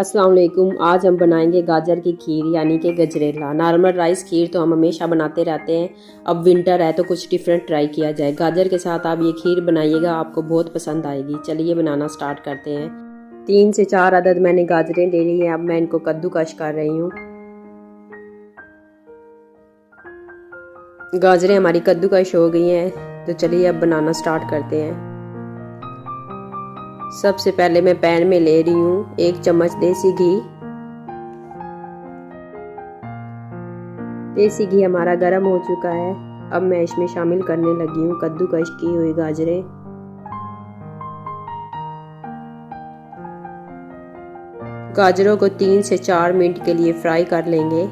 अस्सलाम वालेकुम। आज हम बनाएंगे गाजर की खीर यानी कि गजरेला। नॉर्मल राइस खीर तो हम हमेशा बनाते रहते हैं, अब विंटर है तो कुछ डिफरेंट ट्राई किया जाए। गाजर के साथ आप ये खीर बनाइएगा, आपको बहुत पसंद आएगी। चलिए बनाना स्टार्ट करते हैं। 3 से 4 अदद मैंने गाजरें ले ली हैं। अब मैं इनको कद्दूकश कर रही हूँ। गाजरें हमारी कद्दूकश हो गई हैं, तो चलिए अब बनाना स्टार्ट करते हैं। सबसे पहले मैं पैन में ले रही हूँ 1 चम्मच देसी घी। देसी घी हमारा गर्म हो चुका है। अब मैं इसमें शामिल करने लगी हूँ कद्दूकश की हुई गाजरें। गाजरों को 3 से 4 मिनट के लिए फ्राई कर लेंगे।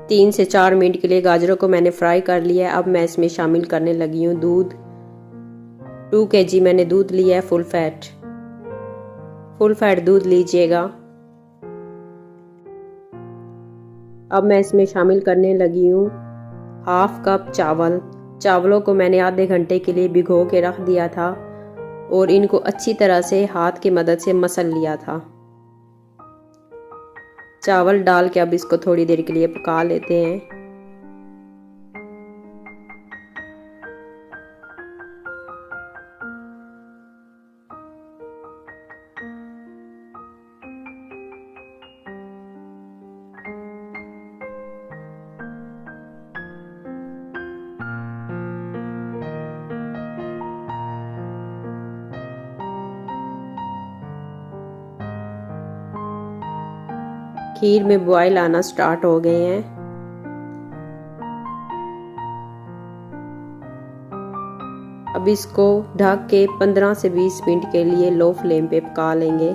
तीन से 4 मिनट के लिए गाजरों को मैंने फ्राई कर लिया है। अब मैं इसमें शामिल करने लगी हूँ दूध। 2 kg मैंने दूध लिया है फुल फैट दूध लीजिएगा। अब मैं इसमें शामिल करने लगी हूँ हाफ कप चावल। चावलों को मैंने आधे घंटे के लिए भिगो के रख दिया था और इनको अच्छी तरह से हाथ की मदद से मसल लिया था। चावल डाल के अब इसको थोड़ी देर के लिए पका लेते हैं। खीर में बॉयल आना स्टार्ट हो गए हैं। अब इसको ढक के 15 से 20 मिनट के लिए लो फ्लेम पे पका लेंगे।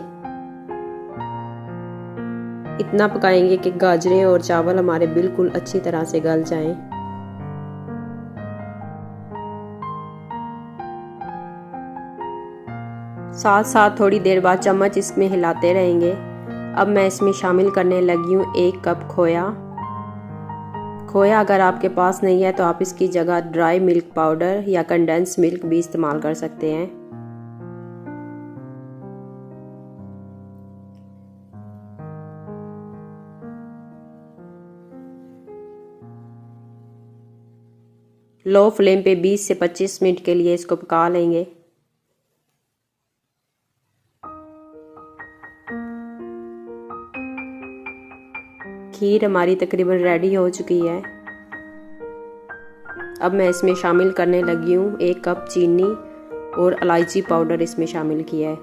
इतना पकाएंगे कि गाजरें और चावल हमारे बिल्कुल अच्छी तरह से गल जाएं। साथ साथ थोड़ी देर बाद चम्मच इसमें हिलाते रहेंगे। अब मैं इसमें शामिल करने लगी हूँ 1 कप खोया। खोया अगर आपके पास नहीं है तो आप इसकी जगह ड्राई मिल्क पाउडर या कंडेंस मिल्क भी इस्तेमाल कर सकते हैं। लो फ्लेम पे 20 से 25 मिनट के लिए इसको पका लेंगे। खीर हमारी तकरीबन रेडी हो चुकी है। अब मैं इसमें शामिल करने लगी हूँ 1 कप चीनी और इलायची पाउडर इसमें शामिल किया है।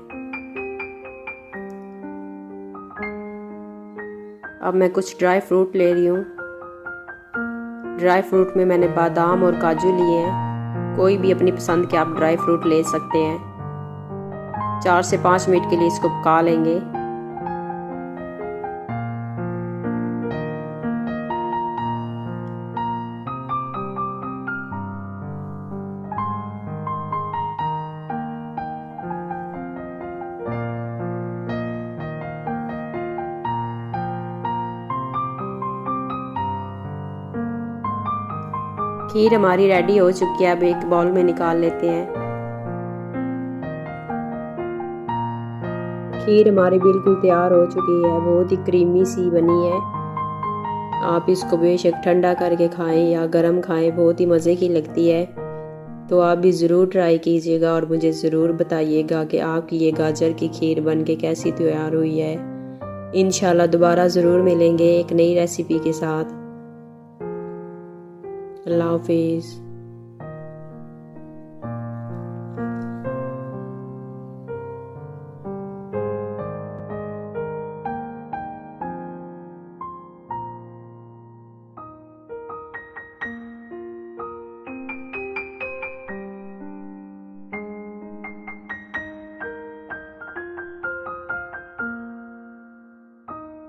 अब मैं कुछ ड्राई फ्रूट ले रही हूँ। ड्राई फ्रूट में मैंने बादाम और काजू लिए हैं। कोई भी अपनी पसंद के आप ड्राई फ्रूट ले सकते हैं। 4 से 5 मिनट के लिए इसको पका लेंगे। खीर हमारी रेडी हो चुकी है। अब एक बाउल में निकाल लेते हैं। खीर हमारी बिल्कुल तैयार हो चुकी है, बहुत ही क्रीमी सी बनी है। आप इसको बेशक ठंडा करके खाएं या गरम खाएं, बहुत ही मज़े की लगती है। तो आप भी ज़रूर ट्राई कीजिएगा और मुझे ज़रूर बताइएगा कि आपकी ये गाजर की खीर बन के कैसी तैयार हुई है। इंशाल्लाह दोबारा ज़रूर मिलेंगे एक नई रेसिपी के साथ। अल्लाह हाफिज़।